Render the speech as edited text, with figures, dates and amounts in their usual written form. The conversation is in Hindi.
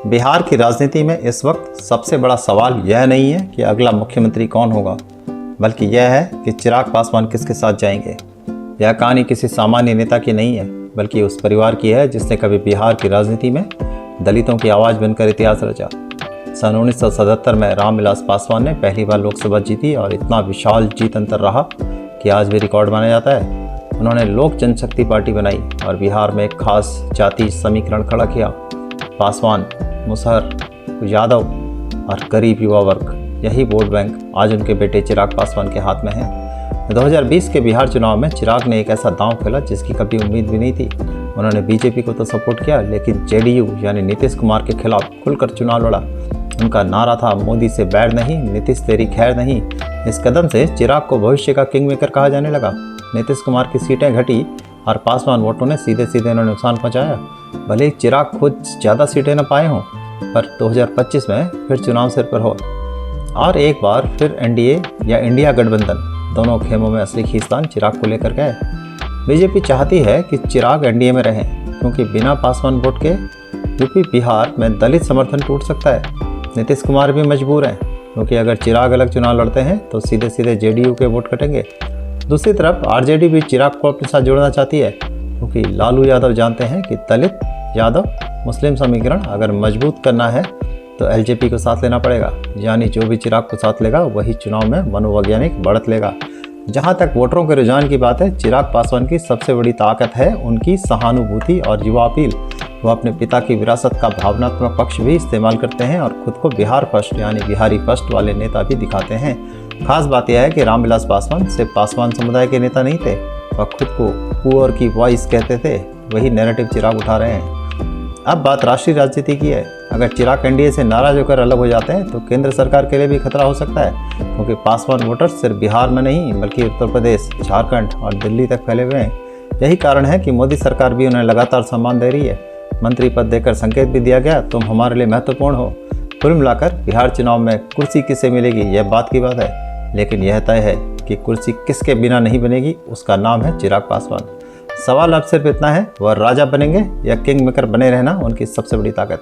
बिहार की राजनीति में इस वक्त सबसे बड़ा सवाल यह नहीं है कि अगला मुख्यमंत्री कौन होगा, बल्कि यह है कि चिराग पासवान किसके साथ जाएंगे। यह कहानी किसी सामान्य नेता की नहीं है, बल्कि उस परिवार की है जिसने कभी बिहार की राजनीति में दलितों की आवाज़ बनकर इतिहास रचा। सन 1977 में रामविलास पासवान ने पहली बार लोकसभा जीती और इतना विशाल जीत अंतर रहा कि आज भी रिकॉर्ड माना जाता है। उन्होंने लोक जनशक्ति पार्टी बनाई और बिहार में एक खास जाति समीकरण खड़ा किया। पासवान, मुसहर, यादव और गरीब युवा वर्ग, यही वोट बैंक आज उनके बेटे चिराग पासवान के हाथ में है। 2020 के बिहार चुनाव में चिराग ने एक ऐसा दांव खेला जिसकी कभी उम्मीद भी नहीं थी। उन्होंने बीजेपी को तो सपोर्ट किया, लेकिन जेडीयू यानी नीतीश कुमार के खिलाफ खुलकर चुनाव लड़ा। उनका नारा था, मोदी से बैर नहीं, नीतीश तेरी खैर नहीं। इस कदम से चिराग को भविष्य का किंग मेकर कहा जाने लगा। नीतीश कुमार की सीटें घटी और पासवान वोटों ने सीधे सीधे उन्हें नुकसान पहुंचाया। भले ही चिराग खुद ज़्यादा सीटें न पाए हों, पर 2025 में फिर चुनाव सिर पर हो और एक बार फिर एनडीए या इंडिया गठबंधन दोनों खेमों में असली खींचतान चिराग को लेकर गए। बीजेपी चाहती है कि चिराग एनडीए में रहें, क्योंकि बिना पासवान वोट के यूपी बिहार में दलित समर्थन टूट सकता है। नीतीश कुमार भी मजबूर हैं, क्योंकि अगर चिराग अलग चुनाव लड़ते हैं तो सीधे सीधे जेडीयू के वोट कटेंगे। दूसरी तरफ आरजेडी भी चिराग को अपने साथ जोड़ना चाहती है, क्योंकि लालू यादव जानते हैं कि दलित, यादव, मुस्लिम समीकरण अगर मजबूत करना है तो एलजेपी को साथ लेना पड़ेगा। यानी जो भी चिराग को साथ लेगा वही चुनाव में मनोवैज्ञानिक बढ़त लेगा। जहां तक वोटरों के रुझान की बात है, चिराग पासवान की सबसे बड़ी ताकत है उनकी सहानुभूति और युवा अपील। वो अपने पिता की विरासत का भावनात्मक पक्ष भी इस्तेमाल करते हैं और खुद को बिहार फर्स्ट यानी बिहारी फर्स्ट वाले नेता भी दिखाते हैं। खास बात यह है कि रामविलास पासवान सिर्फ पासवान समुदाय के नेता नहीं थे, वह खुद को पुअर की वॉइस कहते थे। वही नैरेटिव चिराग उठा रहे हैं। अब बात राष्ट्रीय राजनीति की है। अगर चिराग एनडीए से नाराज होकर अलग हो जाते हैं तो केंद्र सरकार के लिए भी खतरा हो सकता है, क्योंकि पासवान वोटर्स सिर्फ बिहार में नहीं बल्कि उत्तर प्रदेश, झारखंड और दिल्ली तक फैले हुए हैं। यही कारण है कि मोदी सरकार भी उन्हें लगातार सम्मान दे रही है। मंत्री पद देकर संकेत भी दिया गया, तुम हमारे लिए महत्वपूर्ण हो। कुल मिलाकर बिहार चुनाव में कुर्सी किसे मिलेगी यह बात की बात है, लेकिन यह तय है कि कुर्सी किसके बिना नहीं बनेगी, उसका नाम है चिराग पासवान। सवाल अब सिर्फ इतना है, वह राजा बनेंगे या किंग मेकर बने रहना उनकी सबसे बड़ी ताकत है।